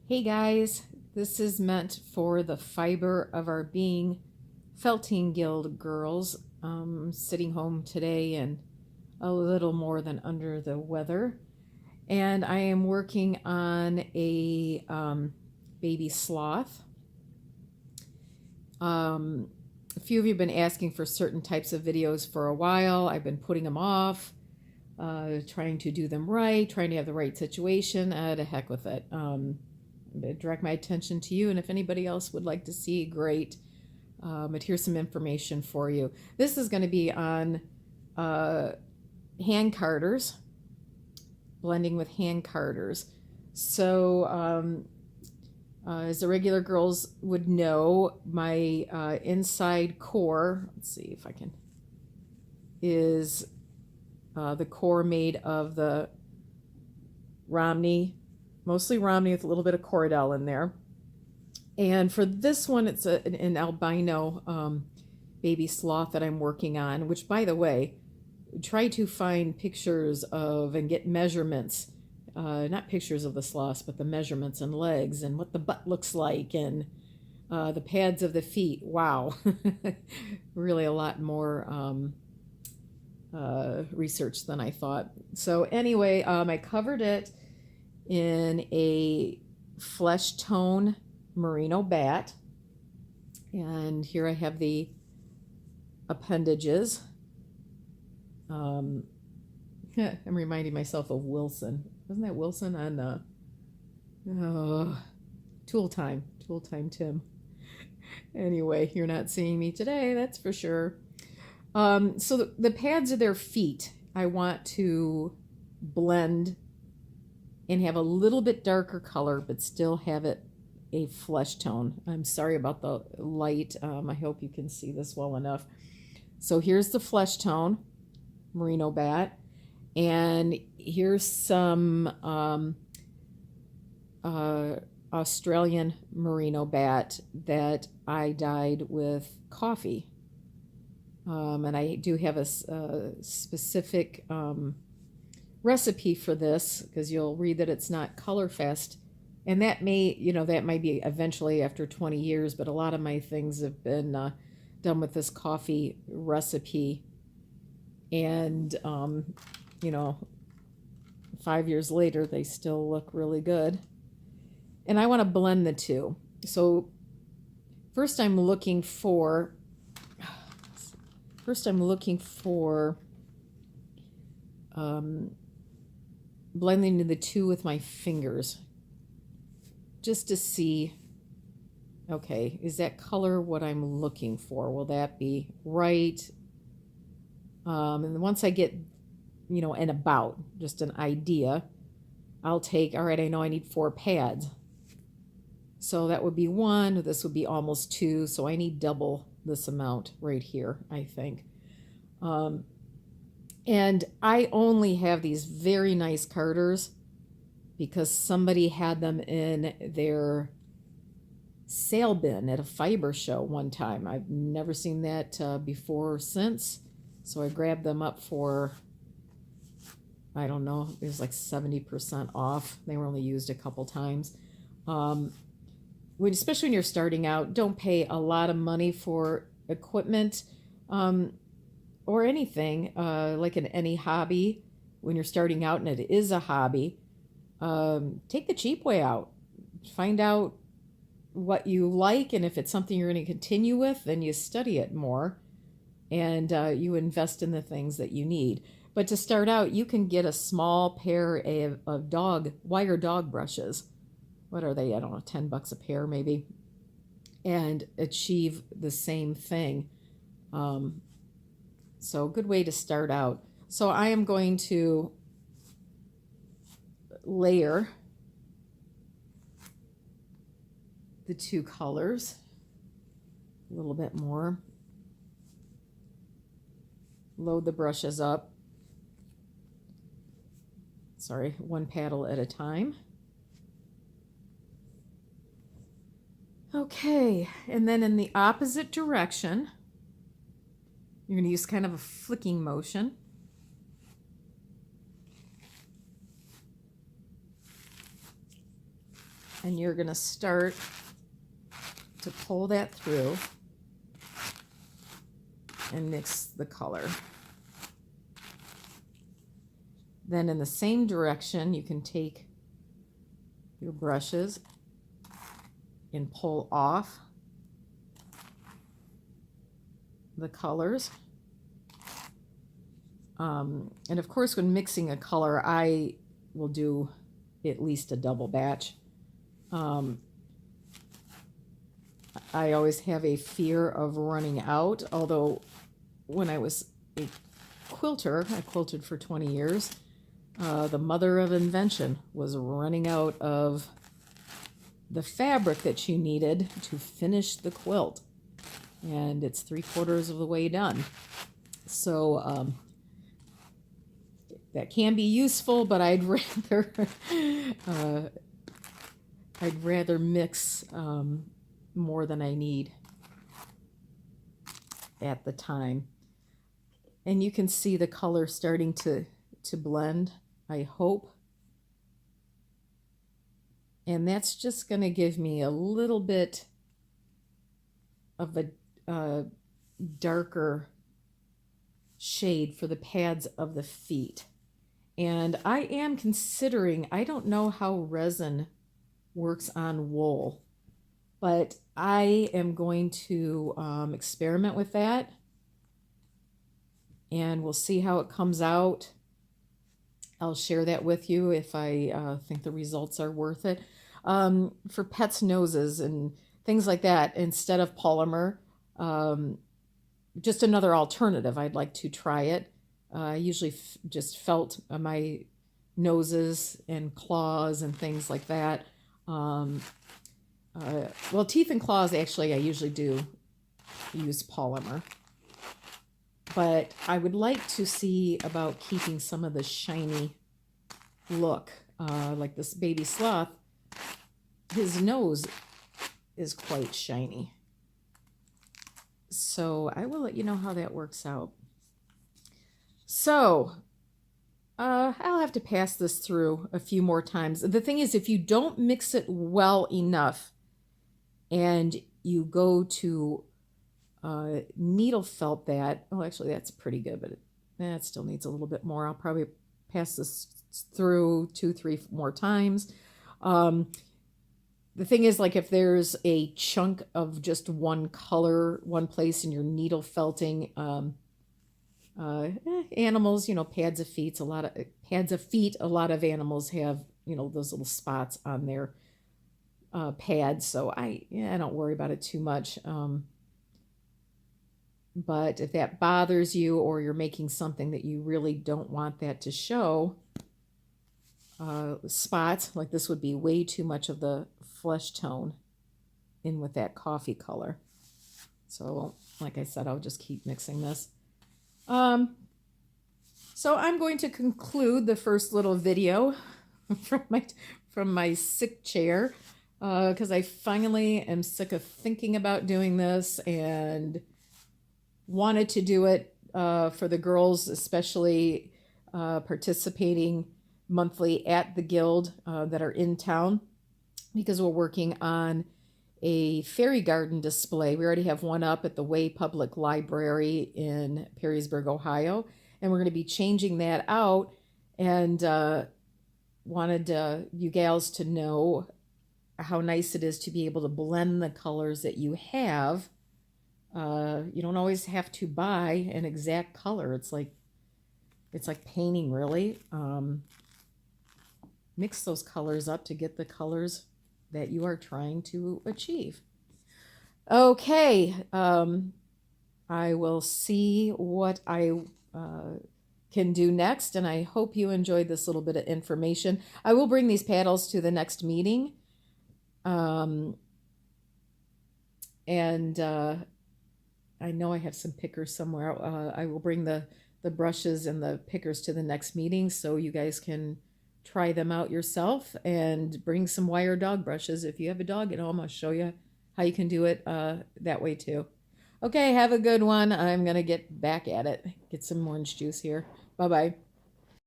Hey guys, this is meant for the fiber of our being Felting Guild girls. Sitting home today and a little more than under the weather. And I am working on a baby sloth. A few of you have been asking for certain types of videos for a while. I've been putting them off, trying to do them right, trying to have the right situation. To heck with it. Direct my attention to you, and if anybody else would like to see, great. But here's some information for you. This is going to be on hand carders, blending with hand carders. So as the regular girls would know, my inside core, let's see if I can, is the core made of the Romney, mostly Romney with a little bit of Cordell in there. And for this one, it's an albino baby sloth that I'm working on, which, by the way, try to find pictures of and get measurements, not pictures of the sloths, but the measurements and legs and what the butt looks like and the pads of the feet. Wow. Really a lot more research than I thought. So anyway, I covered it in a flesh tone merino bat, and here I have the appendages. I'm reminding myself of Wilson. Wasn't that Wilson on Tool Time Tim? Anyway, you're not seeing me today, that's for sure. So the pads of their feet I want to blend and have a little bit darker color, but still have it a flesh tone. I'm sorry about the light. I hope you can see this well enough. So here's the flesh tone merino bat, and here's some Australian merino bat that I dyed with coffee. And I do have a specific recipe for this, because you'll read that it's not Colorfest, and that might be eventually after 20 years, but a lot of my things have been done with this coffee recipe, and 5 years later they still look really good, and I want to blend the two. So first I'm looking for blending the two with my fingers, just to see, okay, is that color what I'm looking for? Will that be right? And once I get, just an idea, I'll take, all right, I know I need 4 pads. So that would be 1, this would be almost 2, so I need double this amount right here, I think. And I only have these very nice carders because somebody had them in their sale bin at a fiber show one time. I've never seen that before or since. So I grabbed them up for, I don't know, it was like 70% off. They were only used a couple times. Especially when you're starting out, don't pay a lot of money for equipment. Or anything, like in any hobby, when you're starting out and it is a hobby, take the cheap way out. Find out what you like, and if it's something you're going to continue with, then you study it more, and you invest in the things that you need. But to start out, you can get a small pair of wire dog brushes. What are they? I don't know, $10 a pair maybe, and achieve the same thing. So good way to start out. So I am going to layer the 2 colors a little bit more. Load the brushes up. Sorry, 1 paddle at a time. Okay, and then in the opposite direction, you're going to use kind of a flicking motion. And you're going to start to pull that through and mix the color. Then in the same direction, you can take your brushes and pull off the colors. And of course, when mixing a color, I will do at least a double batch. I always have a fear of running out, although when I was a quilter, I quilted for 20 years, the mother of invention was running out of the fabric that she needed to finish the quilt. And it's 3/4 of the way done. So that can be useful, but I'd rather mix more than I need at the time. And you can see the color starting to blend, I hope. And that's just going to give me a little bit of a darker shade for the pads of the feet. And I am considering, I don't know how resin works on wool, but I am going to experiment with that, and we'll see how it comes out. I'll share that with you if I think the results are worth it. For pets' noses and things like that, instead of polymer, just another alternative. I'd like to try it. I usually just felt my noses and claws and things like that. Well, teeth and claws, actually, I usually do use polymer. But I would like to see about keeping some of the shiny look. Like this baby sloth, his nose is quite shiny. So I will let you know how that works out. So I'll have to pass this through a few more times. The thing is, if you don't mix it well enough and you go to needle felt that, oh, actually that's pretty good, but that still needs a little bit more. I'll probably pass this through 2-3 more times. The thing is, like, if there's a chunk of just one color, one place in your needle felting, animals, pads of feet, a lot of animals have, those little spots on their pads. So I don't worry about it too much. But if that bothers you, or you're making something that you really don't want that to show, spots like this would be way too much of the flesh tone in with that coffee color. So like I said, I'll just keep mixing this. So I'm going to conclude the first little video from my sick chair, because I finally am sick of thinking about doing this and wanted to do it for the girls, especially participating monthly at the Guild that are in town, because we're working on a fairy garden display. We already have one up at the Way Public Library in Perrysburg, Ohio, and we're going to be changing that out, and wanted you gals to know how nice it is to be able to blend the colors that you have. You don't always have to buy an exact color. It's like painting, really. Mix those colors up to get the colors that you are trying to achieve. Okay, I will see what I can do next, and I hope you enjoyed this little bit of information. I will bring these paddles to the next meeting, and I know I have some pickers somewhere. I will bring the brushes and the pickers to the next meeting, so you guys can try them out yourself, and bring some wire dog brushes. If you have a dog at home, I'll show you how you can do it that way too. Okay, have a good one. I'm going to get back at it. Get some orange juice here. Bye-bye.